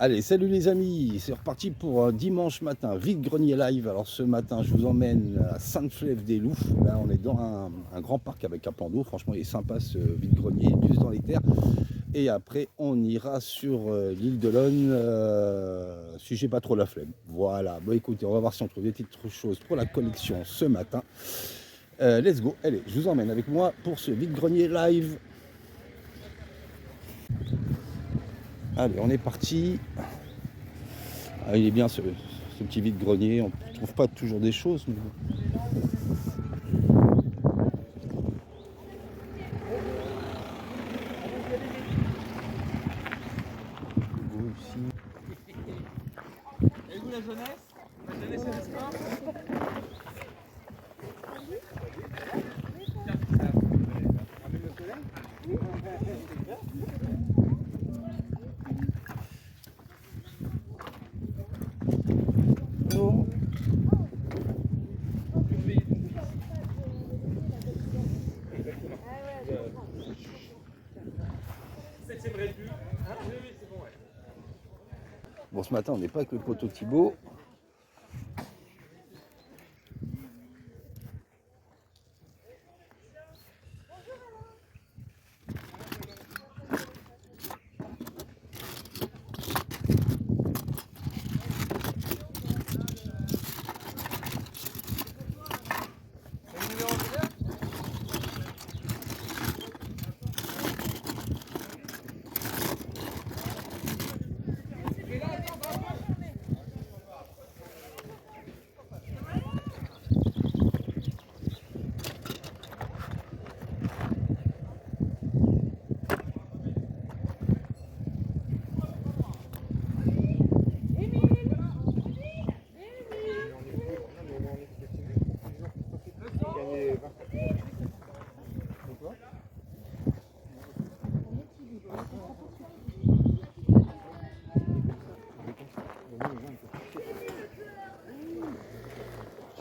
Allez, salut les amis, c'est reparti pour un dimanche matin, vide-grenier live. Alors ce matin, je vous emmène à Sainte-Flève-des-Loups. Là, on est dans un grand parc avec un plan d'eau. Franchement, il est sympa ce vide-grenier, plus dans les terres. Et après, on ira sur l'île de l'One, si j'ai pas trop la flemme. Voilà, bon écoutez, on va voir si on trouve des petites choses pour la collection ce matin. Let's go, allez, je vous emmène avec moi pour ce vide-grenier live. Allez, on est parti. Ah, il est bien ce petit vide-grenier, on ne trouve pas toujours des choses. Mais... Et vous la jeunesse? La jeunesse et le sport? Bon, ce matin, on n'est pas avec le poteau Thibaut.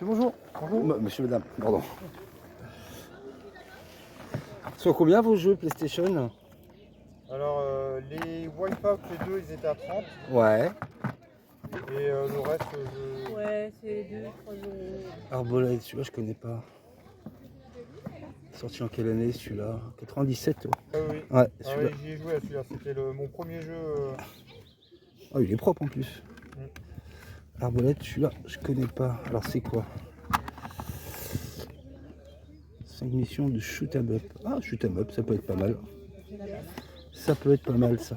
Bonjour. Bonjour. Monsieur, madame, pardon. Sur combien vos jeux PlayStation? Alors les Wipeout, les deux, ils étaient à 30. Ouais. Et le reste, Ouais, c'est 2-3 euros. Arbolète, celui-là je connais pas. Sorti en quelle année celui-là? 97 toi. oui. Ouais, Ah celui-là. oui, j'y ai joué à celui-là. C'était mon premier jeu. Ah, il est propre en plus. Arbolète, celui-là je connais pas. Alors c'est quoi? 5 missions de shoot 'em up. Ah, shoot 'em up, ça peut être pas mal. Ça peut être pas mal ça.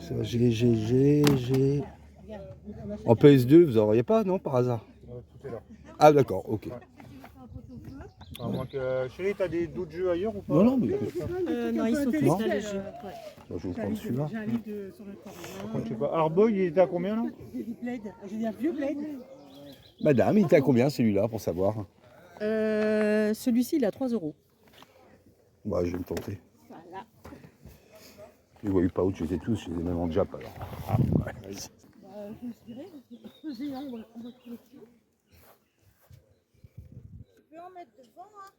Ça, G. En PS2, vous auriez pas, non, par hasard? Tout est là. Ah d'accord, ok. Ouais. À moins que... Chérie, t'as d'autres jeux ailleurs ou pas? Non, mais écoute, Non, ils sont tous Non. là, les jeux. bah, je vais vous prendre celui-là. J'ai un livre sur le corps. Je sais pas. Arboy, il était à combien là? J'ai des bleds. J'ai un vieux bled. Madame, il était à combien celui-là pour savoir? Celui-ci, il a 3 euros. Bah, je vais me tenter. Voilà. Je ne voyais pas où tu étais tous, je les ai même en Jap alors. Ah, ouais, vas-y. Je me dirais, j'ai en votre collection. Tu peux en mettre devant, hein.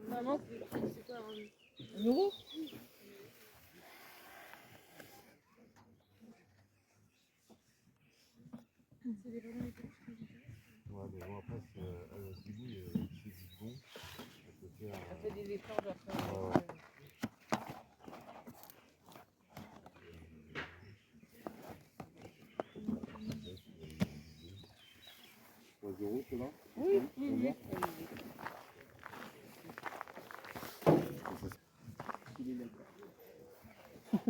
Maman, c'est quoi 1 euro. Ouais, mais bon, après, du coup, il fait du bon. Ça peut faire. Ça fait des efforts d'après. Ouais. 3 euros, c'est là? Oui, oui, oui.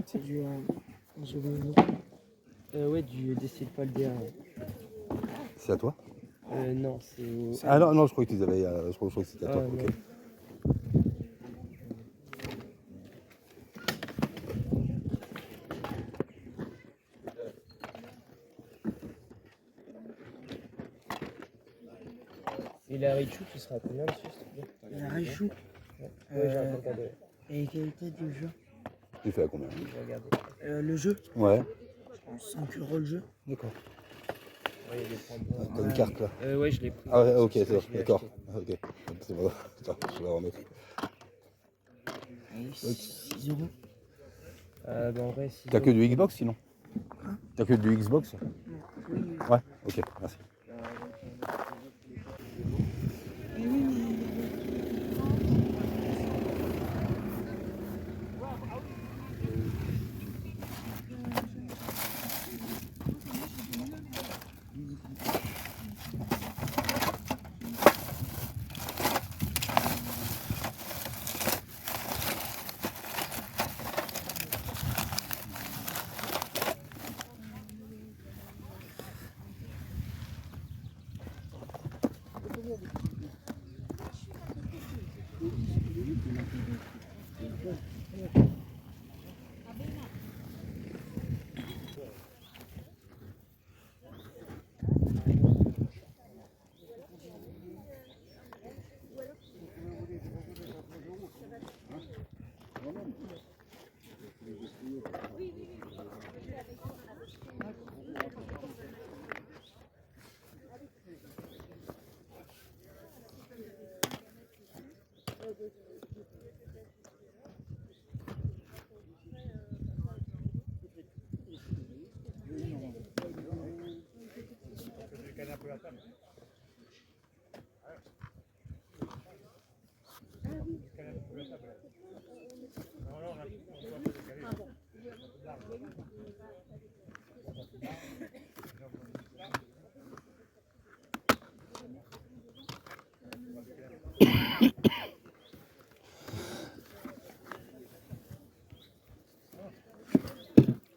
C'est du. Ouais, du décile Paldea. C'est à toi? Non, c'est au. Ah non, non, je crois que tu avais. Je crois que c'était à toi. Ah, Ok. non. Et la Raichu, tu seras à combien dessus, s'il te plaît? La Raichu. Ouais, j'ai un compte à deux. Et quelle était du jeu? Tu fais à combien? Je vais regarder. Le jeu. Ouais. 5 euros le jeu. D'accord. Ouais, il y a des points bons. T'as une carte là. Ouais, je l'ai pris. Ah ouais, ok, C'est c'est bon, je l'ai d'accord. acheté. Ok. C'est bon. Attends, je vais la remettre. Allez, 6 euros. Ben, en vrai, si T'as que du Xbox sinon? T'as que du Xbox? Oui. Ouais, ok, merci.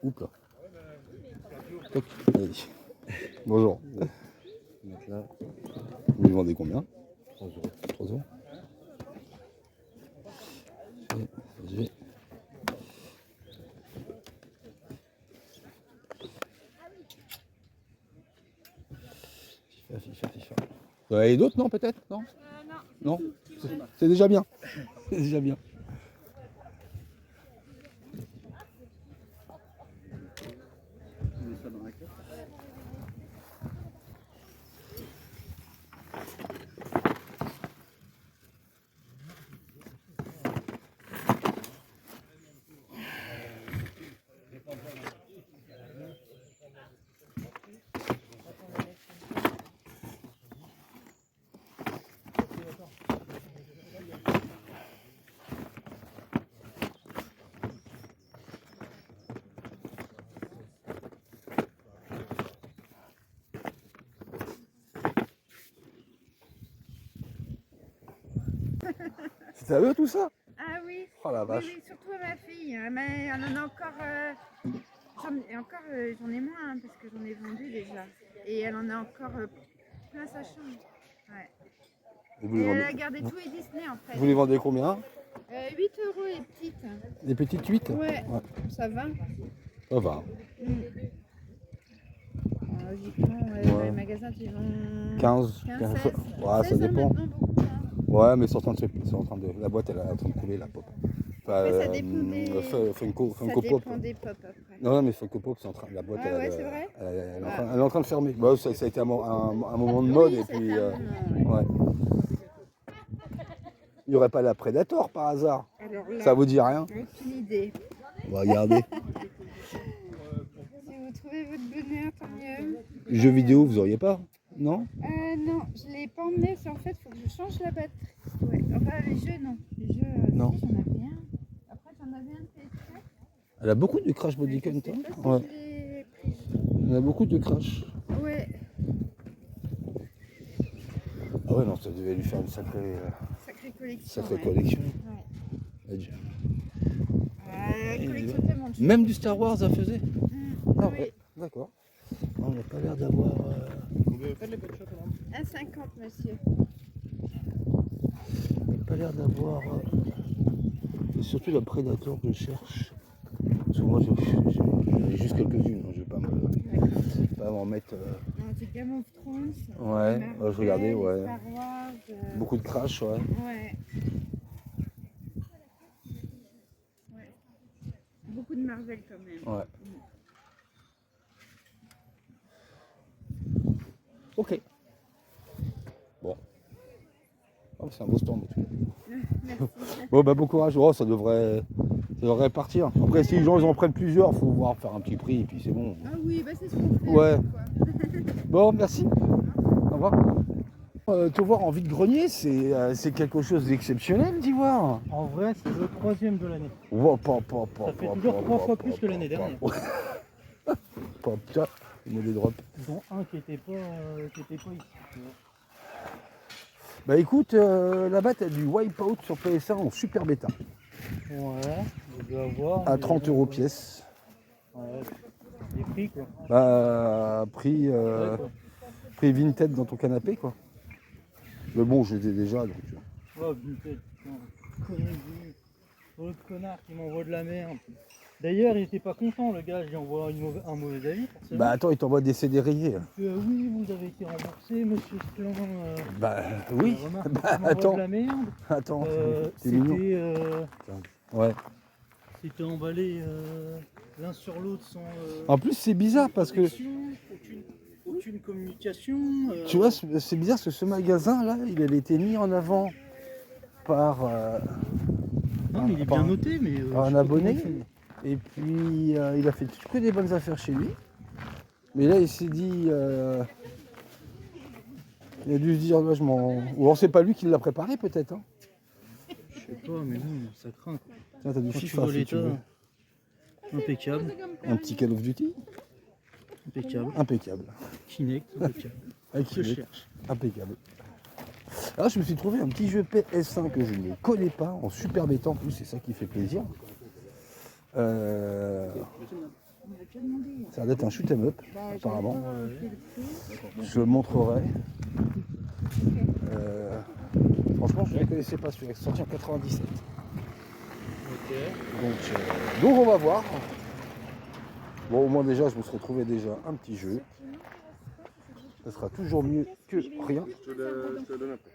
Oups là. Toc. Allez. Bonjour. Mettre là. Vous lui vendez combien? 3 euros. 3 euros. Je vais. FIFA. Vous en avez d'autres, non, peut-être? Non. Non. C'est déjà bien. C'est déjà bien. C'est à eux tout ça? Ah oui, Oh la vache. oui, surtout à ma fille. Mais elle en a encore. J'en ai moins hein, parce que j'en ai vendu déjà. Et elle en a encore plein sa chambre. Ouais. Vous Et les elle vendez, a gardé tous les Disney en fait. vous les vendez combien? 8 euros les petites. Des petites 8? Ouais, ça va. Ça va. Logiquement, Ouais. les magasins ils vont 15, 15, 15. 16. Ouais, ça 16, dépend. maintenant, beaucoup, hein. Ouais, mais c'est en train de. La boîte, elle est en train de couler, la pop. Enfin, Mais ça dépend des- Funko Ça Pop. dépend des pop après. Non, mais Funko Pop, c'est en train. La boîte, Ah ouais, c'est vrai. elle est en train de fermer. Bah, ça a été un moment de mode Oui, et c'est puis. un moment, ouais. Ouais. Il n'y aurait pas la Predator par hasard? Alors là, Ça vous dit rien? aucune idée. On va regarder. Si vous trouvez votre bonheur, tant mieux. Jeux vidéo, vous auriez pas? Non? Non, je l'ai pas emmené parce qu'en fait, il faut que je change la batterie. Ouais. Enfin, les jeux, non. Les jeux, Non. si, j'en avais un. Après, j'en avais un de PS4. Elle a beaucoup de Crash Bandicoot. Je sais Hein, pas si ouais. je l'ai pris. Elle a beaucoup de Crash. Ouais, Ah ouais, non, ça devait lui faire une sacrée sacrée collection. ouais. collection. Ouais. La collection tellement de choses. Même du Star Wars, elle faisait? Ah Oui. ouais, d'accord. On n'a pas l'air d'avoir. Un 50, monsieur. On n'a pas l'air d'avoir. C'est surtout la Predator que je cherche. Parce que moi, j'en ai juste quelques-unes. Donc je vais pas m'en mettre. Non, c'est Game of Thrones. Ouais, Marvel, je regardais, ouais. Star Wars. Beaucoup de Crash, ouais. Ouais. Ouais. Beaucoup de Marvel quand même. Ouais. Ok. Bon. Oh, c'est un beau stand. Merci. Bon, bah, bon courage. Oh, ça devrait partir. Après, si les gens ils en prennent plusieurs, il faut voir faire un petit prix et puis c'est bon. Ah oui, bah c'est ce qu'on fait. Ouais. Quoi. Bon, merci. Au revoir. Te voir en vide-grenier, c'est quelque chose d'exceptionnel d'y voir. En vrai, c'est le 3e de l'année. Wow, Ça fait toujours 3 fois plus que l'année dernière. Tiens, il met des drops. Dont un qui était pas ici. tu vois. Bah écoute, là-bas t'as du Wipeout sur PS1 en super bêta. Ouais, je dois avoir. À mais 30 € pièce. Ouais, des prix quoi. Bah, prix, Ouais, quoi. prix Vinted dans ton canapé quoi. Mais bon, je les ai déjà donc. Oh, putain, l'autre connard qui m'envoie de la merde. D'ailleurs, il était pas content, le gars, j'ai envoyé un mauvais avis. Forcément. Bah attends, il t'envoie des CD rayés. Oui, vous avez été remboursé, monsieur Splan. Bah oui. Remarque, Bah, il m'envoie attends. de la merde. Attends, c'est mignon. Ouais. C'était emballé l'un sur l'autre sans. En plus c'est bizarre parce que Aucune communication. tu vois, c'est bizarre parce que ce magasin là, il avait été mis en avant par Non, mais il est par bien noté, mais. je un sais pas abonné. comment il fait. Et puis il a fait que des bonnes affaires chez lui. Mais là il s'est dit il a dû se dire là, je m'en. Ou alors c'est pas lui qui l'a préparé peut-être. Hein. Je sais pas, mais non, ça craint. Quoi. Tiens, t'as du Quand tu FIFA vois si tu veux. l'état, impeccable, Un petit Call of Duty. impeccable. Impeccable. Kinect, impeccable. Avec Je Kinect. cherche. Impeccable. Alors je me suis trouvé un petit jeu PS1 que je ne connais pas, en super bêta en plus, c'est ça qui fait plaisir. Ça va être un shoot 'em up, apparemment. Je le montrerai. Franchement, je ne les connaissais pas, celui-là, sorti en 97. Donc on va voir. Bon, au moins déjà, je me serais trouvé déjà un petit jeu. Ça sera toujours mieux que rien. Je te le donne après.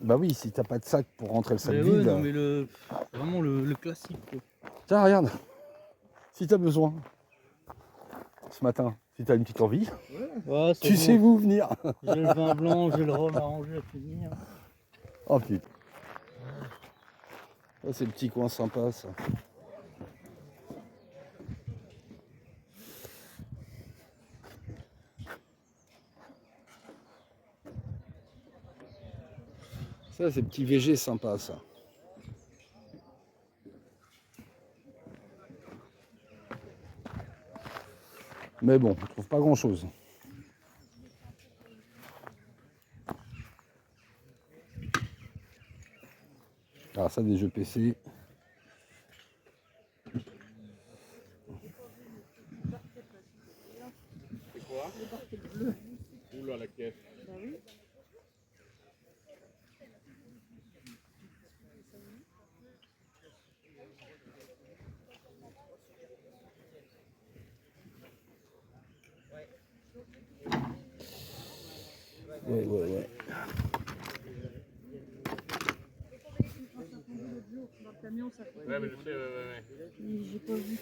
Bah oui, si t'as pas de sac pour rentrer le sac Mais vide. ouais, non, mais vraiment le classique. Quoi. Tiens, regarde. Si t'as besoin. Ce matin, si t'as une petite envie, Ouais, c'est tu bon. sais où venir. J'ai le vin blanc, j'ai le rhum arrangé à finir. Oh putain. Oh, c'est le petit coin sympa ça. Ça, c'est le petit VG sympa ça. Mais bon, on trouve pas grand chose. Alors ça, des jeux PC. C'est quoi? Oula, la caisse. Ouais. Dans le camion, ça fait. Ouais, mais je sais, ouais. Mais j'ai pas vu.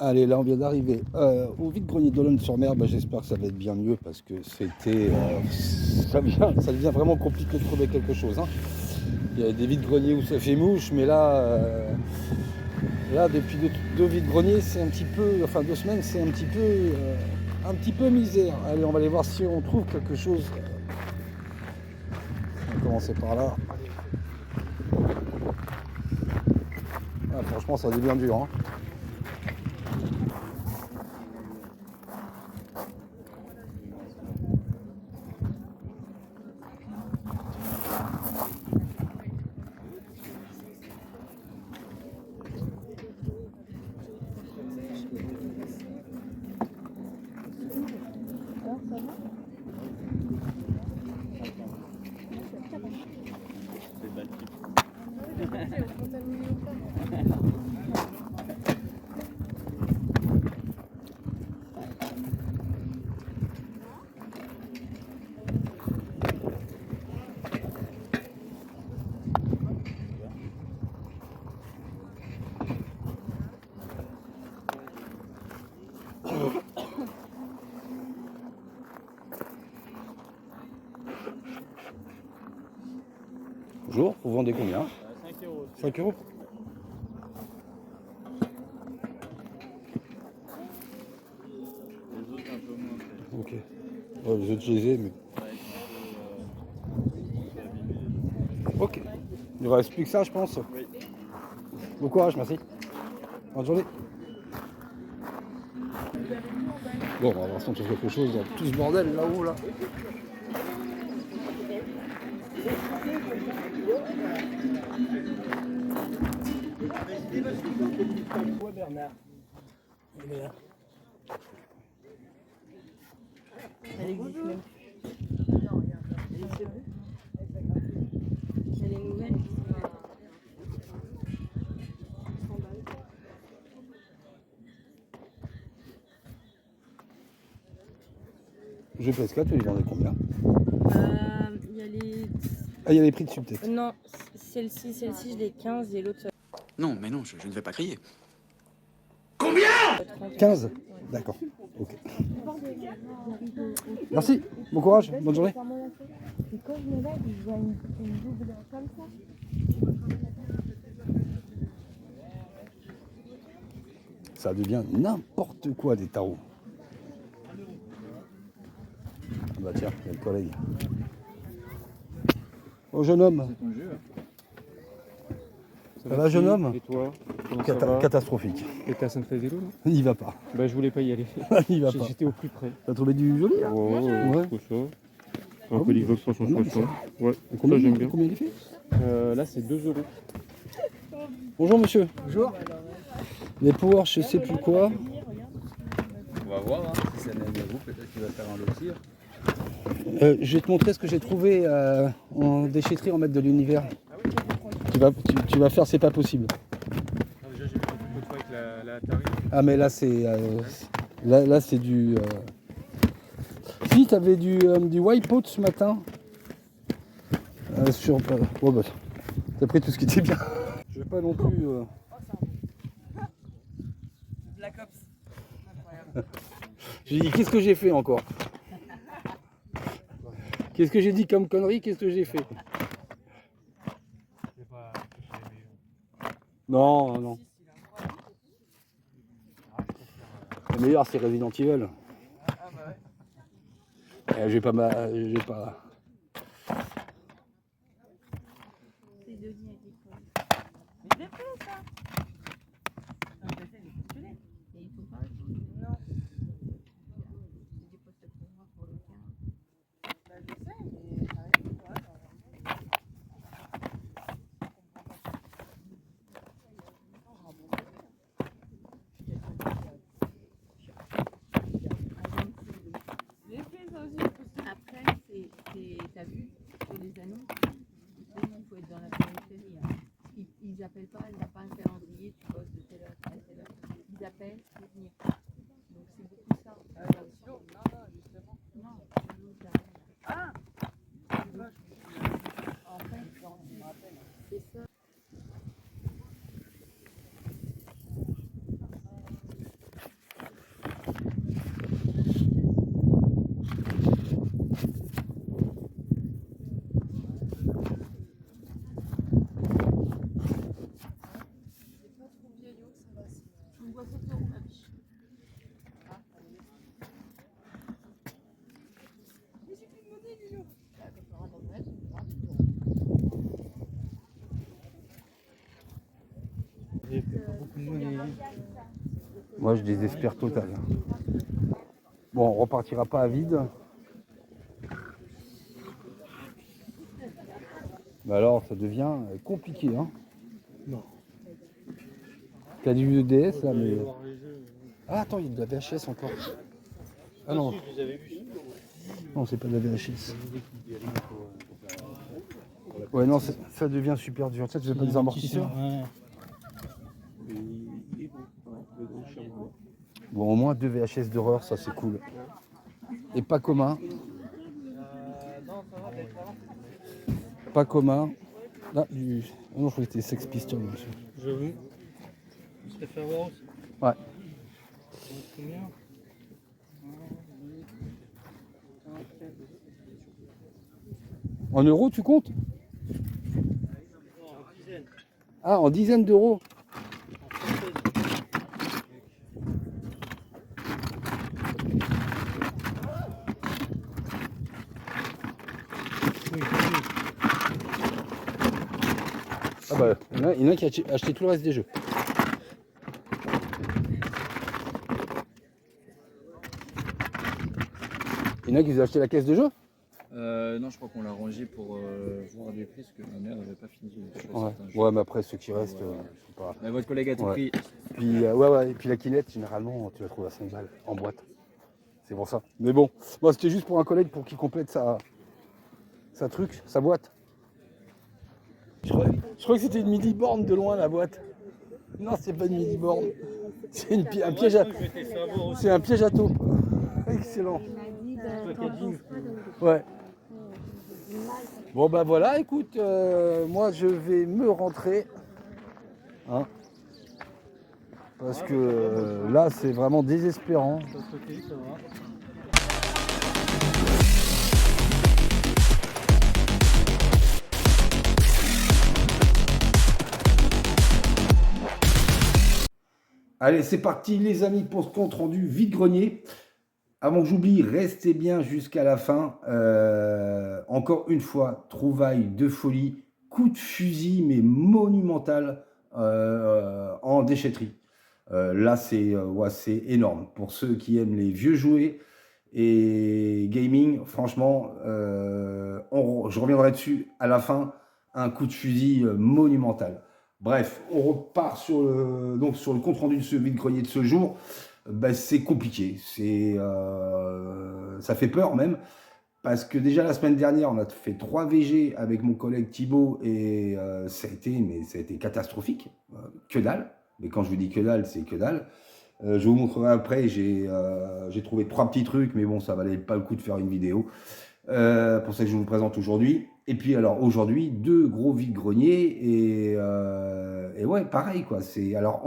Allez, là on vient d'arriver au vide-grenier d'Olonne-sur-Mer. Bah, j'espère que ça va être bien mieux parce que c'était. Ça devient vraiment compliqué de trouver quelque chose. Hein. Il y a des vide-greniers où ça fait mouche, mais là depuis deux vide-greniers, c'est un petit peu. Enfin 2 semaines, c'est un petit peu misère. Allez, on va aller voir si on trouve quelque chose. On va commencer par là. Ah, franchement, ça devient dur. Hein. Bonjour, vous vendez combien? 5 euros. 5 euros. Les autres un peu moins peut-être. Ok. Ouais, les autres je les ai, mais. Ok. Il ne reste plus que ça, je pense. Oui. Bon courage, merci. Bonne journée. Bon, on va voir si on trouve quelque chose dans tout ce bordel là-haut, là. Bernard. Il est là. Elle existe même. Elle est nouvelle. Je pèse 4, tu les vendais combien? Il y a les. Ah, il y a les prix dessus peut-être. Non, celle-ci, je l'ai 15 et l'autre. Non, mais non, je ne vais pas crier. 15? D'accord. Ok. Merci, bon courage, bonne journée. Et quand je me lève, je vois une double comme ça. Ça devient n'importe quoi des tarots. Ah bah tiens, il y a le collègue. Oh jeune homme, ça va jeune homme? Et toi? Comment ça va? Catastrophique. Et t'es à Sainte-Fédélo là? Il y va pas. Bah je voulais pas y aller. Il y va pas. J'étais au plus près. T'as trouvé du joli là? Oh, Ouais. trop ça. Ah Un oui, Colivox non, 360. Ouais, Combien, ça j'aime bien. combien il fait? Là c'est 2 euros. Bonjour monsieur. Bonjour. Les Porsche, je sais plus quoi. On va voir, hein, si ça n'aime à vous, peut-être qu'il va faire un lotir. Je vais te montrer ce que j'ai trouvé en déchetterie en maître de l'univers. Tu vas faire, c'est pas possible. Déjà j'ai vu beaucoup de fois avec la Atari. Ah mais là c'est là c'est du. Si t'avais du Wipeout ce matin. Oh bah t'as pris tout ce qui était bien. Je vais pas non plus. Black Ops. J'ai dit qu'est-ce que j'ai fait encore? Qu'est-ce que j'ai dit comme connerie? Qu'est-ce que j'ai fait? Non, non. Le meilleur c'est Resident Evil. Je vais pas. C'est Denis agricole. Mais je l'ai fait ça. Non, je l'ai fait, mais postulé. Et il faut pas. Non. J'ai des postes pour moi pour le 15. Bah, je sais, mais ça reste pour moi. Après, t'as vu sur les annonces, il faut être dans la périphérie. Hein. Ils appellent pas, il n'y a pas un calendrier, tu bosses de telle heure à telle heure. Ils appellent pour venir. Donc c'est beaucoup ça. Non, justement. Non, l'autre là. Ah. En fait, c'est ça. Moi, je désespère total. Bon, on repartira pas à vide. Mais alors, ça devient compliqué, hein. Non. T'as du DS là, mais. Ah, attends, il y a de la VHS encore. Ah non, Je les avais vus. non, c'est pas de la VHS. Ouais, non, ça devient super dur. Tu sais, tu fais pas des amortisseurs. Ouais. Bon, au moins 2 VHS d'horreur, ça c'est cool. Et pas commun. Pas commun. Là, du. Ah non, je croyais que c'était Sex Pistols. monsieur. J'avoue. On se fait faire voir aussi. Ouais. Combien? En euros, tu comptes? En dizaines. Ah, en dizaines d'euros. En française. Oui, oui. Ah bah, il y en a qui a acheté tout le reste des jeux. Il y en a qui ont acheté la caisse de jeux? Non, je crois qu'on l'a rangé pour voir des prix, parce que ma mère n'avait pas fini. Ouais, mais après, ceux qui restent, Ouais. je sais pas. Mais votre collègue a tout Ouais. pris. Puis, ouais, et puis la Kinect, généralement, tu la trouves à 5 balles en boîte. C'est pour ça. Mais bon, moi, c'était juste pour un collègue pour qu'il complète sa boîte. Je crois que c'était une midi-borne de loin, la boîte. Non, c'est pas une midi-borne. C'est un piège à... C'est un piège à taux. Excellent. Ouais. Bon bah voilà, écoute, moi je vais me rentrer. Hein, parce que là c'est vraiment désespérant. Ok, ça va. Allez, c'est parti les amis pour ce compte rendu vide-grenier. Avant que j'oublie, restez bien jusqu'à la fin. Encore une fois, trouvaille de folie, coup de fusil mais monumental en déchetterie. Là, c'est énorme. Pour ceux qui aiment les vieux jouets et gaming, franchement, je reviendrai dessus à la fin. Un coup de fusil monumental. Bref, on repart sur le compte rendu de ce vide-grenier de ce jour. Ben, c'est compliqué, ça fait peur même, parce que déjà la semaine dernière, on a fait 3 VG avec mon collègue Thibaut et ça a été catastrophique, que dalle. Mais quand je vous dis que dalle, c'est que dalle. Je vous montrerai après, j'ai trouvé 3 petits trucs, mais bon, ça valait pas le coup de faire une vidéo. Pour ça que je vous présente aujourd'hui. Et puis alors aujourd'hui, 2 gros vide-greniers et ouais, pareil quoi. C'est alors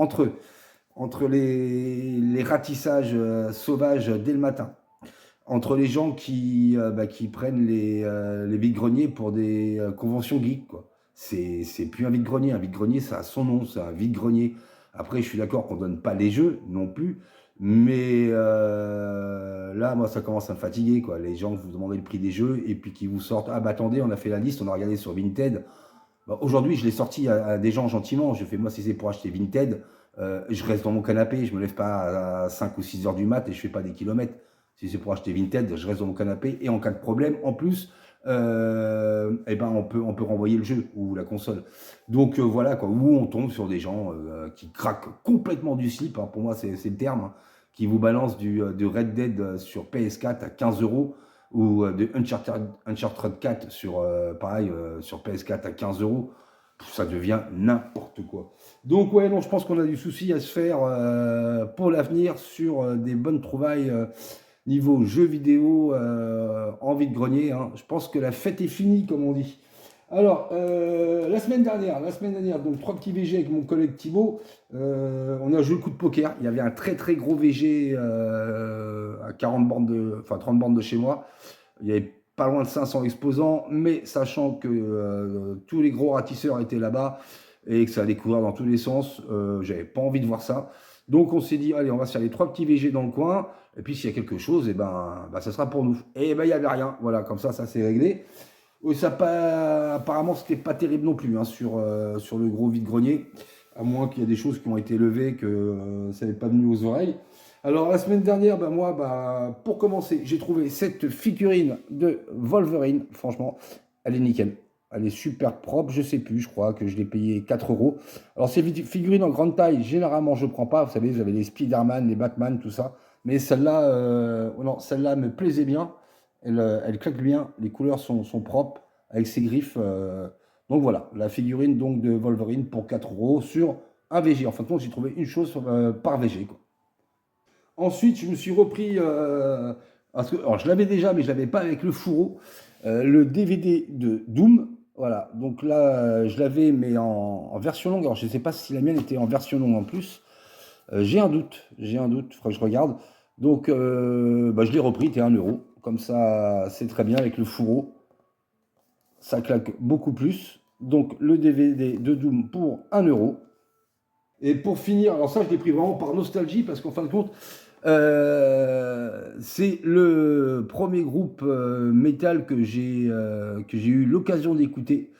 entre les ratissages sauvages dès le matin, entre les gens qui prennent les vide-greniers pour des conventions geeks quoi. C'est plus un vide-grenier. Un vide-grenier, ça a son nom, c'est un vide-grenier. Après, je suis d'accord qu'on donne pas les jeux non plus. Mais là, moi, ça commence à me fatiguer, quoi. Les gens, vous demandez le prix des jeux et puis qui vous sortent. Ah, bah attendez, on a fait la liste, on a regardé sur Vinted. Bah, aujourd'hui, je l'ai sorti à des gens gentiment. Je fais, moi, si c'est pour acheter Vinted, je reste dans mon canapé. Je me lève pas à 5 ou 6 heures du mat et je fais pas des kilomètres. Si c'est pour acheter Vinted, je reste dans mon canapé. Et en cas de problème, en plus, on peut renvoyer le jeu ou la console. Donc voilà quoi, où on tombe sur des gens qui craquent complètement du slip, hein, pour moi c'est le terme, hein, qui vous balancent de Red Dead sur PS4 à 15 € ou de Uncharted 4 sur PS4 à 15 €. Ça devient n'importe quoi. Donc ouais, non, je pense qu'on a du souci à se faire pour l'avenir sur des bonnes trouvailles niveau jeux vidéo en vide-grenier. Hein. Je pense que la fête est finie, comme on dit. Alors, la semaine dernière, donc 3 petits VG avec mon collègue Thibaut, on a joué le coup de poker. Il y avait un très très gros VG à 30 bornes de chez moi. Il y avait pas loin de 500 exposants, mais sachant que tous les gros ratisseurs étaient là-bas et que ça allait courir dans tous les sens, j'avais pas envie de voir ça. Donc on s'est dit, allez, on va se faire les 3 petits VG dans le coin, et puis s'il y a quelque chose, ça sera pour nous. Et il n'y avait rien, voilà, comme ça c'est réglé. Apparemment, c'était pas terrible non plus hein, sur le gros vide-grenier. à moins qu'il y ait des choses qui ont été levées, que ça n'est pas venu aux oreilles. Alors la semaine dernière, moi, pour commencer, j'ai trouvé cette figurine de Wolverine. Franchement, elle est nickel. Elle est super propre, je sais plus, je crois que je l'ai payé 4 €. Alors ces figurines en grande taille, généralement je ne prends pas. Vous savez, vous avez les Spider-Man, les Batman, tout ça. Mais celle-là, non, celle-là me plaisait bien. Elle claque bien, les couleurs sont propres, avec ses griffes. Donc voilà, la figurine donc, de Wolverine pour 4 € sur un VG. En fin de compte, j'ai trouvé une chose par VG, quoi. Ensuite, je me suis repris, alors je l'avais déjà, mais je ne l'avais pas avec le fourreau, le DVD de Doom. Voilà, donc là, je l'avais, mais en version longue. Alors, je ne sais pas si la mienne était en version longue en plus. J'ai un doute, il faudra que je regarde. Donc, je l'ai repris, c'était 1 €. Comme ça, c'est très bien avec le fourreau. Ça claque beaucoup plus. Donc, le DVD de Doom pour 1 €. Et pour finir, alors ça, je l'ai pris vraiment par nostalgie, parce qu'en fin de compte, c'est le premier groupe métal que j'ai eu l'occasion d'écouter.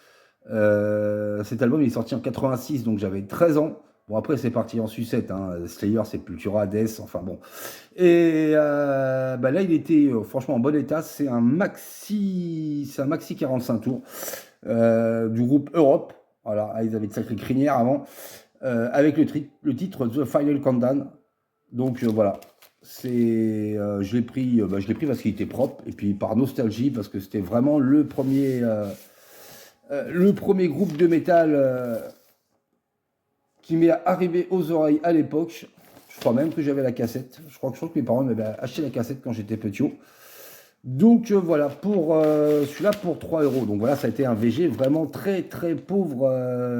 Cet album il est sorti en 86, donc j'avais 13 ans. Bon, après c'est parti en sucette, hein. Slayer, Sepultura, Death, enfin bon. Et là il était franchement en bon état. C'est un maxi 45 tours du groupe Europe. Voilà, ils avaient de sacrées crinières avant, avec le titre The Final Countdown. Donc voilà, je l'ai pris parce qu'il était propre, et puis par nostalgie, parce que c'était vraiment le premier groupe de métal qui m'est arrivé aux oreilles à l'époque. Je crois même que j'avais la cassette. Je crois que mes parents m'avaient acheté la cassette quand j'étais petit. Donc voilà, pour celui-là pour 3 €. Donc voilà, ça a été un VG vraiment très très pauvre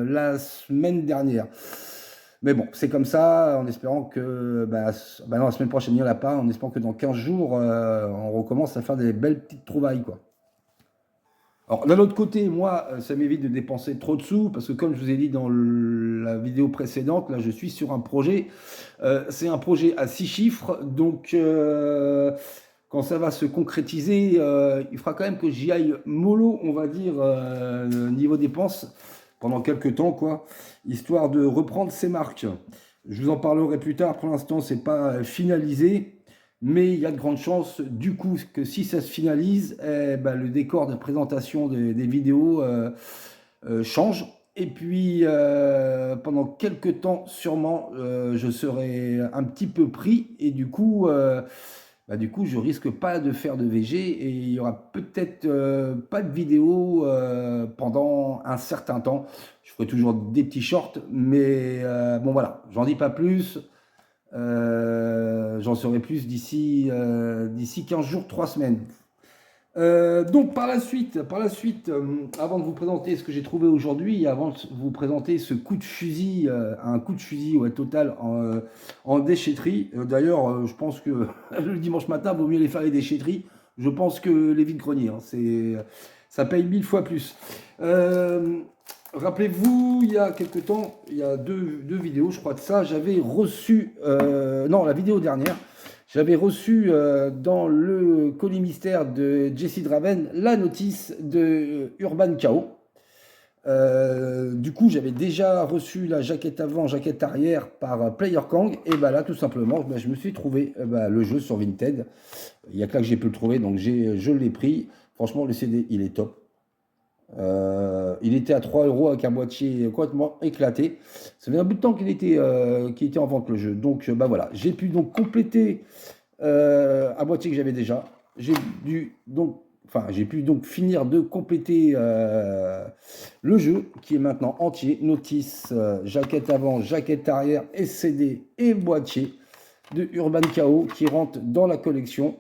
la semaine dernière. Mais bon, c'est comme ça, en espérant que non, la semaine prochaine, il n'y en a pas, en espérant que dans 15 jours, on recommence à faire des belles petites trouvailles, quoi. Alors, d'un autre côté, moi, ça m'évite de dépenser trop de sous, parce que comme je vous ai dit dans la vidéo précédente, là, je suis sur un projet. C'est un projet à 6 chiffres, donc quand ça va se concrétiser, il faudra quand même que j'y aille mollo, on va dire, niveau dépenses, pendant quelques temps, quoi, histoire de reprendre ces marques. Je vous en parlerai plus tard. Pour l'instant, c'est pas finalisé, mais il y a de grandes chances, du coup, que si ça se finalise, le décor de présentation des vidéos change. Et puis, pendant quelques temps, sûrement, je serai un petit peu pris, et du coup, je risque pas de faire de VG, et il y aura peut-être pas de vidéo pendant un certain temps. Je ferai toujours des petits shorts, mais bon voilà, j'en dis pas plus. J'en saurai plus d'ici 15 jours, 3 semaines. Donc par la suite, avant de vous présenter ce que j'ai trouvé aujourd'hui, avant de vous présenter ce coup de fusil, un coup de fusil total en déchetterie. D'ailleurs, je pense que le dimanche matin, vaut mieux les faire les déchetteries. Je pense que les vides-greniers, ça paye 1000 fois plus. Rappelez-vous, il y a quelques temps, il y a deux vidéos, je crois de ça, j'avais reçu, la vidéo dernière, j'avais reçu dans le colis mystère de Jesse Draven la notice de Urban Chaos. Du coup, j'avais déjà reçu la jaquette avant, jaquette arrière par Player Kang. Et là, tout simplement, je me suis trouvé le jeu sur Vinted. Il n'y a que là que j'ai pu le trouver, donc je l'ai pris. Franchement, le CD, il est top. Il était à 3 € avec un boîtier complètement éclaté. Ça fait un bout de temps qu'il était en vente, le jeu. Donc voilà, j'ai pu donc compléter un boîtier que j'avais déjà. J'ai pu donc finir de compléter le jeu qui est maintenant entier. Notice, jaquette avant, jaquette arrière, et CD et boîtier de Urban Chaos qui rentre dans la collection.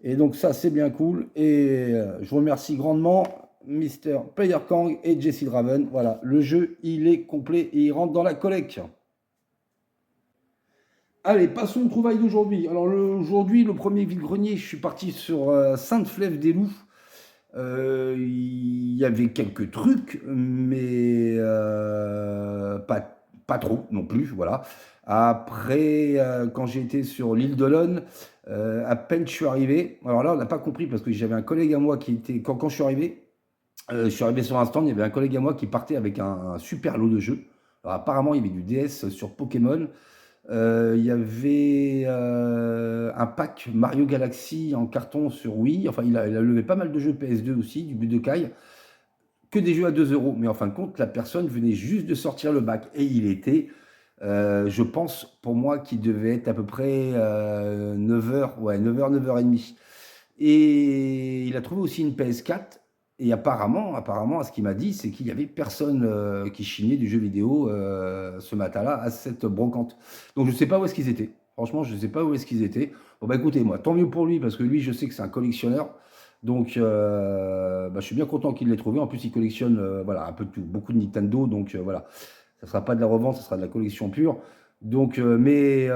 Et donc ça, c'est bien cool. Et je vous remercie grandement Mr. Player Kang et Jesse Draven. Voilà, le jeu, il est complet et il rentre dans la collecte. Allez, passons aux trouvailles d'aujourd'hui. Alors aujourd'hui, le premier vide-grenier, je suis parti sur Sainte-Flève-des-Loups. Il y avait quelques trucs, mais pas trop non plus, voilà. Après, quand j'ai été sur l'île d'Olonne, à peine je suis arrivé. Alors là, on n'a pas compris, parce que j'avais un collègue à moi qui était... Quand je suis arrivé sur un stand, il y avait un collègue à moi qui partait avec un super lot de jeux. Alors, apparemment, il y avait du DS sur Pokémon. Il y avait un pack Mario Galaxy en carton sur Wii. Enfin, il a levé pas mal de jeux PS2 aussi, du Budokai. Que des jeux à 2 euros. Mais en fin de compte, la personne venait juste de sortir le bac. Et il était, je pense, pour moi, qu'il devait être à peu près 9h, ouais, 9h, 9h30. Et il a trouvé aussi une PS4. Et apparemment, à ce qu'il m'a dit, c'est qu'il n'y avait personne qui chignait du jeu vidéo ce matin-là à cette brocante. Donc je ne sais pas où est-ce qu'ils étaient. Franchement, je ne sais pas où est-ce qu'ils étaient. Bon bah écoutez, moi, tant mieux pour lui, parce que lui, je sais que c'est un collectionneur. Donc je suis bien content qu'il l'ait trouvé. En plus, il collectionne voilà, un peu de tout, beaucoup de Nintendo. Donc voilà, ça ne sera pas de la revente, ça sera de la collection pure. Donc, mais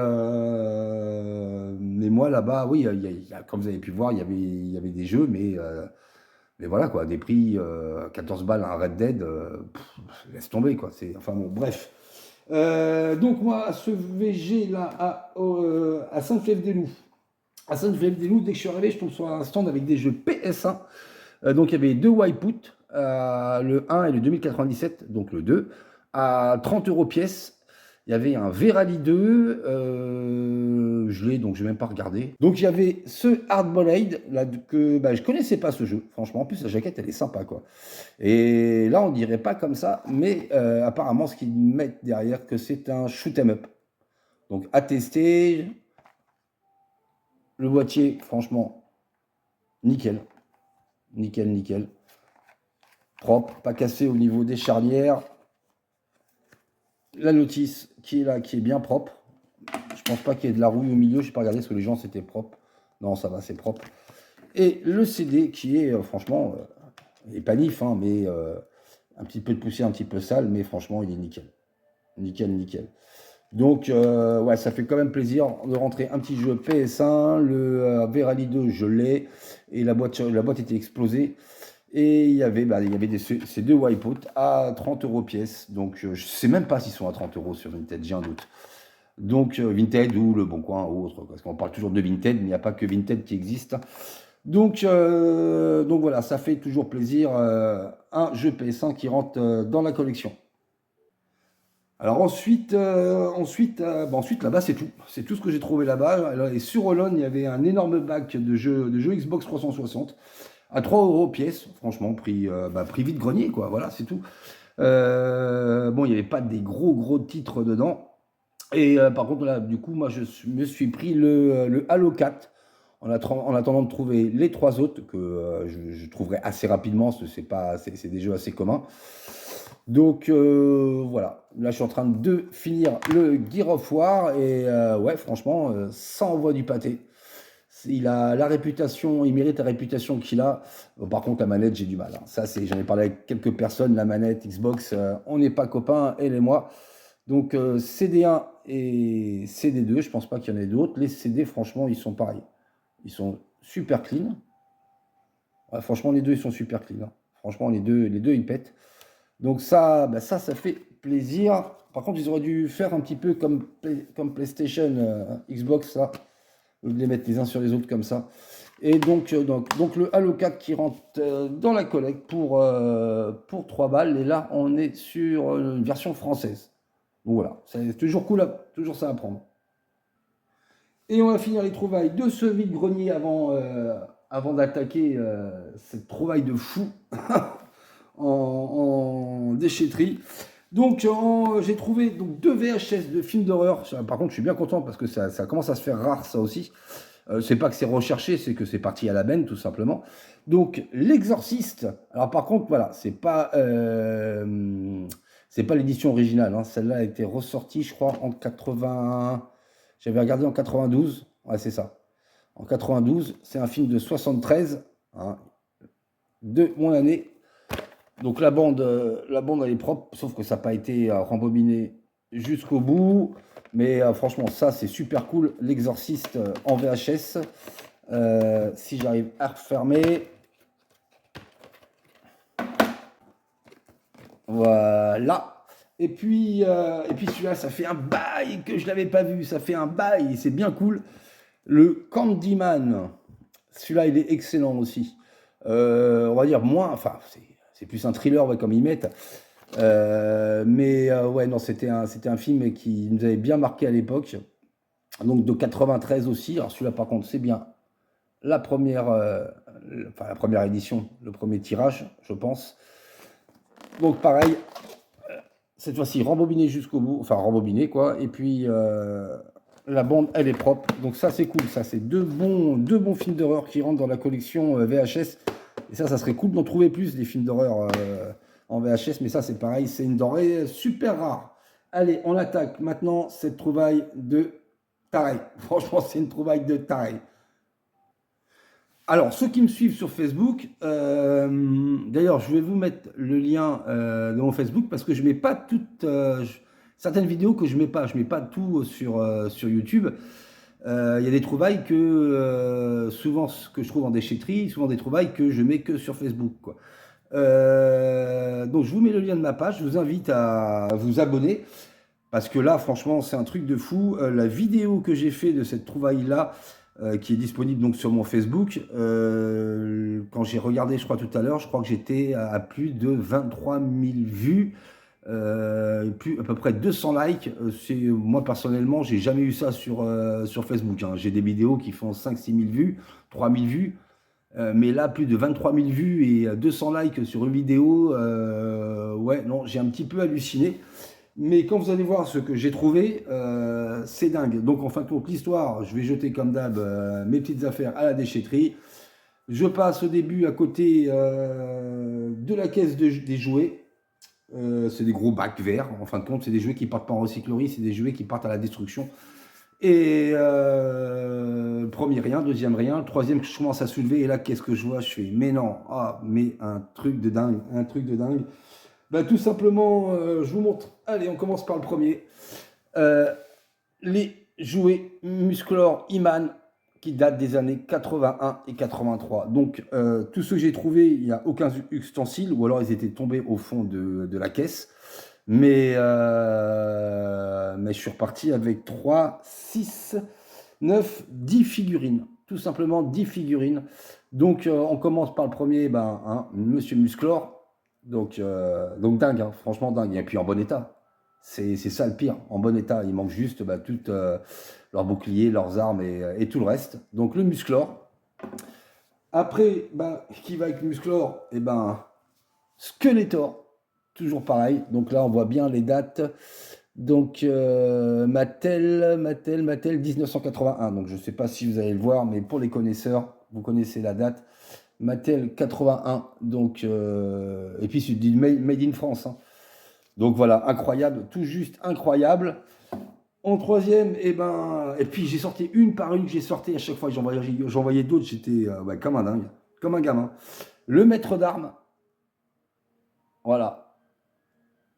moi là-bas, oui, comme vous avez pu voir, il y avait des jeux, mais voilà quoi, des prix 14 balles un Red Dead, laisse tomber quoi. Enfin bon, bref. Donc moi, à ce VG là, à Sainte-Flève-des-Loups. À Sainte-Flève-des-Loups, dès que je suis arrivé, je tombe sur un stand avec des jeux PS1. Donc il y avait deux Wipeout, le 1 et le 2097, donc le 2, à 30 € pièce. Il y avait un Verali 2, je l'ai, donc je n'ai même pas regardé. Donc il y avait ce Hardboiled, là, que je ne connaissais pas ce jeu, franchement. En plus, la jaquette, elle est sympa, quoi. Et là, on ne dirait pas comme ça, mais apparemment, ce qu'ils mettent derrière, que c'est un shoot 'em up. Donc à tester. Le boîtier, franchement, nickel. Nickel, nickel. Propre, pas cassé au niveau des charnières. La notice qui est là, qui est bien propre. Je pense pas qu'il y ait de la rouille au milieu. Je n'ai pas regardé parce que les gens c'était propre. Non, ça va, c'est propre. Et le CD qui est franchement, il n'est pas nif, hein, mais un petit peu de poussière, un petit peu sale, mais franchement, il est nickel. Nickel, nickel. Donc, ouais, ça fait quand même plaisir de rentrer un petit jeu PS1. Le Verali 2, je l'ai. Et la boîte était explosée. Et il y avait ces deux Wipeout à 30 € pièce. Donc, je ne sais même pas s'ils sont à 30 € sur Vinted, j'ai un doute. Donc, Vinted ou Le Bon Coin ou autre. Parce qu'on parle toujours de Vinted, mais il n'y a pas que Vinted qui existe. Donc voilà, ça fait toujours plaisir. Un jeu PS1 qui rentre dans la collection. Alors ensuite là-bas, c'est tout. C'est tout ce que j'ai trouvé là-bas. Et sur Olon, il y avait un énorme bac de jeux Xbox 360 à 3 € pièce. Franchement, prix vide-grenier, quoi. Voilà, c'est tout. Bon, il n'y avait pas des gros titres dedans. Et par contre, là, du coup, moi, je me suis pris le Halo 4 en attendant de trouver les trois autres que je trouverai assez rapidement, parce que c'est des jeux assez communs. Donc voilà, là je suis en train de finir le Gear of War et ouais, franchement, ça envoie du pâté. Il a la réputation, il mérite la réputation qu'il a. Par contre, la manette, j'ai du mal, hein. Ça, j'en ai parlé avec quelques personnes, la manette Xbox, on n'est pas copains, elle et moi. Donc CD1 et CD2, je pense pas qu'il y en ait d'autres. Les CD, franchement, ils sont pareils. Ils sont super clean. Ouais, franchement, les deux, ils sont super clean, hein. Franchement, les deux, ils pètent. Donc ça fait plaisir. Par contre, ils auraient dû faire un petit peu comme PlayStation, Xbox, là. De les mettre les uns sur les autres comme ça. Et donc le Halo 4 qui rentre dans la collecte pour 3 balles. Et là, on est sur une version française. Donc voilà, c'est toujours cool, toujours ça à prendre. Et on va finir les trouvailles de ce vide-grenier avant d'attaquer cette trouvaille de fou. en déchetterie. Donc j'ai trouvé deux VHS de films d'horreur. Par contre, je suis bien content parce que ça commence à se faire rare, ça aussi. C'est pas que c'est recherché, c'est que c'est parti à la benne, tout simplement. Donc L'Exorciste. Alors par contre, voilà, c'est pas l'édition originale, hein. Celle-là a été ressortie, je crois, en 80. J'avais regardé en 92. Ouais, c'est ça. En 92, c'est un film de 73, hein, de mon année. Donc la bande elle est propre, sauf que ça n'a pas été rembobiné jusqu'au bout. Mais franchement, ça c'est super cool. L'Exorciste en VHS. Si j'arrive à refermer. Voilà. Et puis celui-là, ça fait un bail que je ne l'avais pas vu. Ça fait un bail, c'est bien cool. Le Candyman. Celui-là, il est excellent aussi. On va dire moins, enfin, c'est plus un thriller, ouais, comme ils mettent. Ouais, non, c'était un film qui nous avait bien marqué à l'époque. Donc de 93 aussi. Alors celui-là, par contre, c'est bien la première, la première édition, le premier tirage, je pense. Donc pareil, cette fois-ci rembobiné jusqu'au bout, enfin rembobiné quoi. Et puis la bande, elle est propre. Donc ça, c'est cool. Ça, c'est deux bons films d'horreur qui rentrent dans la collection VHS. Et ça serait cool d'en trouver plus des films d'horreur en VHS. Mais ça, c'est pareil, c'est une denrée super rare. Allez, on attaque maintenant cette trouvaille de taré. Franchement, c'est une trouvaille de taré. Alors, ceux qui me suivent sur Facebook, d'ailleurs, je vais vous mettre le lien de mon Facebook parce que je mets pas toutes certaines vidéos que je mets pas tout sur YouTube. Il y a des trouvailles que souvent ce que je trouve en déchetterie, souvent des trouvailles que je mets que sur Facebook, quoi. Donc, je vous mets le lien de ma page. Je vous invite à vous abonner parce que là, franchement, c'est un truc de fou. La vidéo que j'ai fait de cette trouvaille-là, qui est disponible donc sur mon Facebook. Quand j'ai regardé, je crois tout à l'heure, je crois que j'étais à plus de 23 000 vues, à peu près 200 likes. Moi personnellement, j'ai jamais eu ça sur Facebook, hein. J'ai des vidéos qui font 5-6 000 vues, 3 000 vues. Mais là, plus de 23 000 vues et 200 likes sur une vidéo, ouais, non, j'ai un petit peu halluciné. Mais quand vous allez voir ce que j'ai trouvé, c'est dingue. Donc en fin de compte, l'histoire, je vais jeter comme d'hab mes petites affaires à la déchetterie. Je passe au début à côté de la caisse des jouets. C'est des gros bacs verts. En fin de compte, c'est des jouets qui partent pas en recyclerie, c'est des jouets qui partent à la destruction. Et premier rien, deuxième rien, le troisième que je commence à soulever. Et là, qu'est-ce que je vois? Je fais, mais non, ah, mais un truc de dingue, un truc de dingue. Bah, tout simplement, je vous montre. Allez, on commence par le premier. Les jouets Musclor Iman qui datent des années 81 et 83. Donc, tous ceux que j'ai trouvés, il n'y a aucun ustensile, ou alors ils étaient tombés au fond de la caisse. Mais je suis reparti avec 3, 6, 9, 10 figurines. Tout simplement 10 figurines. Donc, on commence par le premier, Monsieur Musclor. Donc dingue, hein, franchement dingue. Et puis en bon état. C'est ça le pire, en bon état. Il manque juste tout leurs boucliers, leurs armes et tout le reste. Donc le Musclor. Après, qui va avec le Musclor? Skeletor. Toujours pareil. Donc là, on voit bien les dates. Donc Mattel 1981. Donc je ne sais pas si vous allez le voir, mais pour les connaisseurs, vous connaissez la date. Mattel 81, donc et puis c'est du made in France, hein. Donc voilà, incroyable, tout juste incroyable. En troisième, et puis j'ai sorti une par une, j'ai sorti à chaque fois, j'en voyais d'autres, j'étais comme un dingue, comme un gamin. Le maître d'armes, voilà.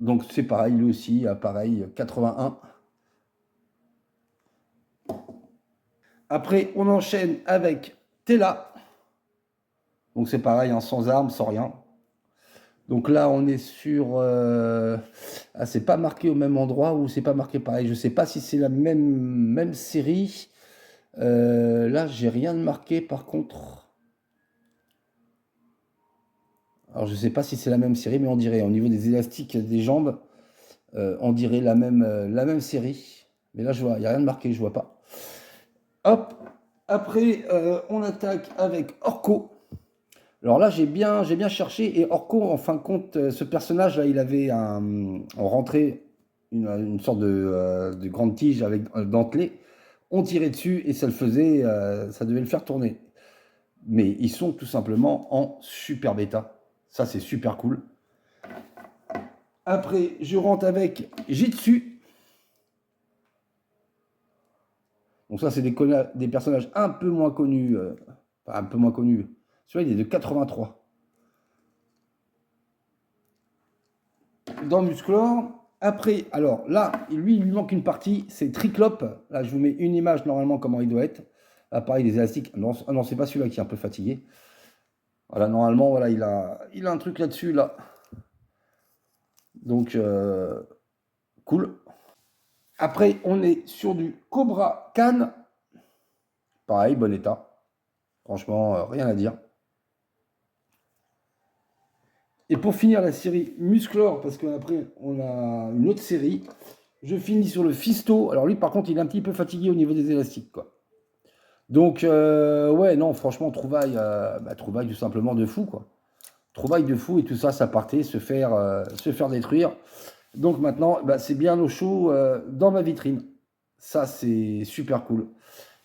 Donc c'est pareil, lui aussi, pareil, 81. Après, on enchaîne avec Tela. Donc c'est pareil, hein, sans armes, sans rien. Donc là, on est sur... c'est pas marqué au même endroit ou c'est pas marqué pareil. Je sais pas si c'est la même série. Là, j'ai rien de marqué par contre. Alors je sais pas si c'est la même série, mais on dirait, au niveau des élastiques des jambes, on dirait la même série. Mais là, je vois, il n'y a rien de marqué, je vois pas. Hop, après, on attaque avec Orko. Alors là, j'ai bien cherché, et Orko, en fin de compte, ce personnage-là, il avait en rentrée une sorte de grande tige avec un dentelé. On tirait dessus et ça devait le faire tourner. Mais ils sont tout simplement en super bêta. Ça, c'est super cool. Après, je rentre avec Jitsu. Donc ça, c'est des personnages un peu moins connus. Un peu moins connus. Celui-là, il est de 83. Dans Musclor. Après, alors là, lui, il lui manque une partie. C'est Triclope. Là, je vous mets une image normalement comment il doit être. Là, pareil, des élastiques. Non, c'est pas celui-là qui est un peu fatigué. Voilà, normalement, voilà, il a un truc là-dessus, là. Donc, cool. Après, on est sur du Cobra Khan. Pareil, bon état. Franchement, rien à dire. Et pour finir la série Musclor, parce qu'après on a une autre série, je finis sur le Fisto. Alors lui par contre il est un petit peu fatigué au niveau des élastiques, quoi. Donc ouais, non, franchement, trouvaille tout simplement de fou, quoi. Trouvaille de fou, et tout ça, ça partait se faire détruire. Donc maintenant, c'est bien au chaud dans ma vitrine. Ça, c'est super cool.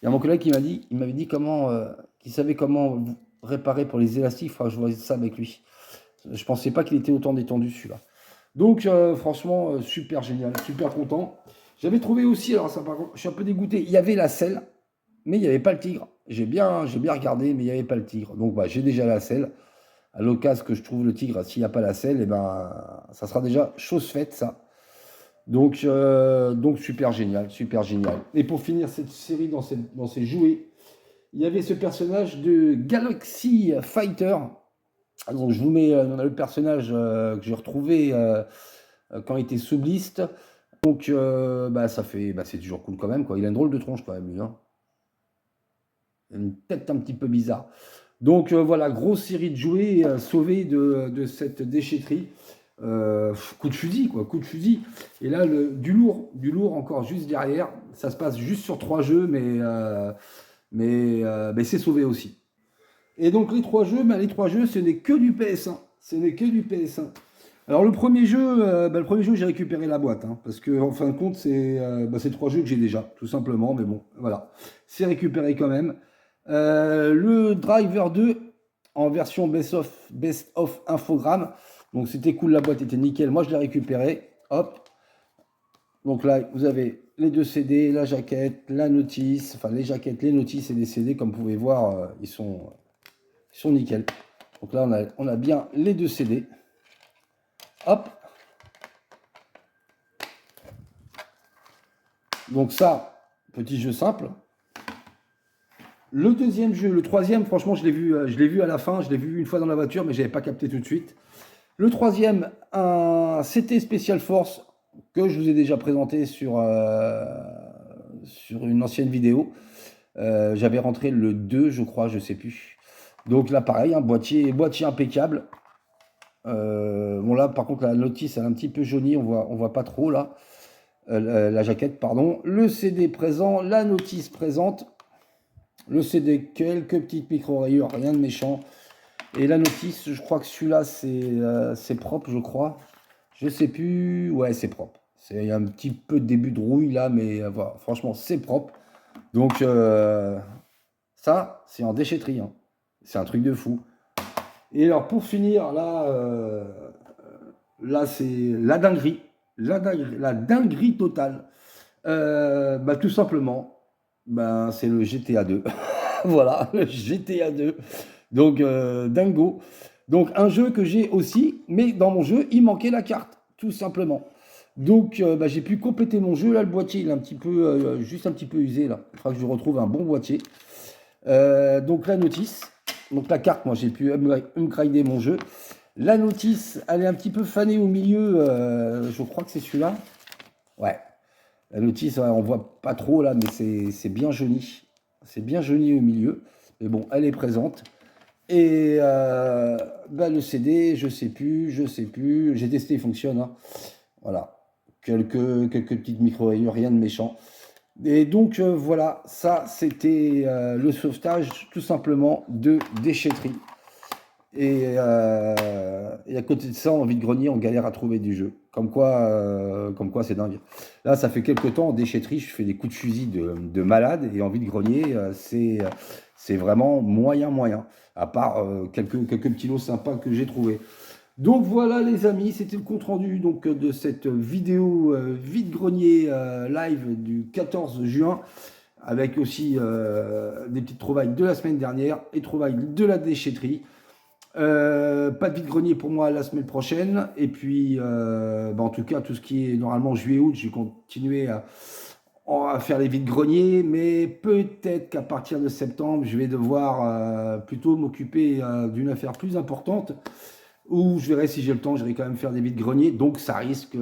Il y a mon collègue qui m'avait dit qu'il savait comment réparer pour les élastiques. Il faudra que je vois ça avec lui. Je pensais pas qu'il était autant détendu, celui-là. Donc franchement, super génial, super content. J'avais trouvé aussi, alors ça par contre, je suis un peu dégoûté, il y avait la selle, mais il n'y avait pas le tigre. J'ai bien regardé, mais il n'y avait pas le tigre. Donc j'ai déjà la selle. À l'occasion que je trouve le tigre, s'il n'y a pas la selle, et ça sera déjà chose faite, ça. Donc super génial, super génial. Et pour finir cette série dans ces jouets, il y avait ce personnage de Galaxy Fighter. Donc je vous mets le personnage que j'ai retrouvé quand il était sous liste. Donc c'est toujours cool quand même, quoi. Il a une drôle de tronche quand même, lui, hein. Une tête un petit peu bizarre. Donc voilà, grosse série de jouets sauvés de cette déchetterie. Coup de fusil, quoi, coup de fusil. Et là, du lourd encore juste derrière. Ça se passe juste sur 3 jeux, mais c'est sauvé aussi. Et donc les 3 jeux, ce n'est que du PS1. Ce n'est que du PS1. Alors le premier jeu, j'ai récupéré la boîte, hein, parce que en fin de compte, c'est 3 jeux que j'ai déjà, tout simplement. Mais bon, voilà, c'est récupéré quand même. Le Driver 2 en version Best of Infogrames. Donc c'était cool, la boîte était nickel. Moi je l'ai récupéré. Hop. Donc là vous avez les 2 CD, la jaquette, la notice. Enfin les jaquettes, les notices et les CD, comme vous pouvez voir, ils sont nickel. Donc là on a bien les 2 CD. Hop. Donc ça, petit jeu simple. Le deuxième jeu, le troisième, franchement, je l'ai vu à la fin, je l'ai vu une fois dans la voiture, mais je n'avais pas capté tout de suite. Le troisième, un CT Special Force que je vous ai déjà présenté sur une ancienne vidéo. J'avais rentré le 2, je crois, je ne sais plus. Donc là, pareil, un boîtier impeccable. Bon là, par contre, la notice, elle est un petit peu jaunie, on voit pas trop là. La jaquette, pardon. Le CD présent, la notice présente. Le CD, quelques petites micro-rayures, rien de méchant. Et la notice, je crois que celui-là, c'est propre, je crois. Je sais plus. Ouais, c'est propre. Il y a un petit peu de début de rouille là, mais voilà, franchement, c'est propre. Donc, ça, c'est en déchetterie, hein. C'est un truc de fou. Et alors, pour finir, là c'est la dinguerie. La dinguerie totale. Tout simplement. C'est le GTA 2. Voilà, le GTA 2. Donc, dingo. Donc, un jeu que j'ai aussi, mais dans mon jeu, il manquait la carte, tout simplement. Donc, j'ai pu compléter mon jeu. Là, le boîtier, il est juste un petit peu usé. Là. Il faudra que je retrouve un bon boîtier. Donc, la notice. Donc, la carte, moi, j'ai pu upgrader mon jeu. La notice, elle est un petit peu fanée au milieu. Je crois que c'est celui-là. Ouais. La notice, on voit pas trop là, mais c'est bien jauni. C'est bien jauni au milieu. Mais bon, elle est présente. Et le CD, je sais plus. J'ai testé, il fonctionne, hein. Voilà. Quelques petites micro-rayures, rien de méchant. Et donc, voilà, ça, c'était le sauvetage, tout simplement, de déchetterie. Et à côté de ça, en vide-grenier, on galère à trouver du jeu. Comme quoi c'est dingue. Là, ça fait quelques temps, en déchetterie, je fais des coups de fusil de malade. Et en vide-grenier, c'est vraiment moyen. À part quelques petits lots sympas que j'ai trouvés. Donc voilà les amis, c'était le compte rendu donc, de cette vidéo vide-grenier live du 14 juin. Avec aussi des petites trouvailles de la semaine dernière et trouvailles de la déchetterie. Pas de vide-grenier pour moi la semaine prochaine. Et puis, en tout cas, tout ce qui est normalement juillet-août, je vais continuer à faire les vide-greniers. Mais peut-être qu'à partir de septembre, je vais devoir plutôt m'occuper d'une affaire plus importante. Ou je verrai si j'ai le temps, je vais quand même faire des vide-greniers. Donc, ça risque,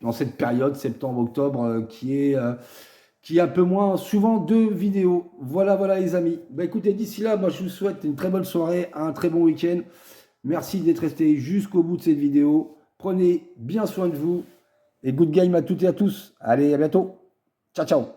dans cette période, septembre-octobre, qui est un peu moins souvent de vidéos. Voilà les amis. Écoutez, d'ici là, moi je vous souhaite une très bonne soirée, un très bon week-end. Merci d'être resté jusqu'au bout de cette vidéo. Prenez bien soin de vous. Et good game à toutes et à tous. Allez, à bientôt. Ciao, ciao.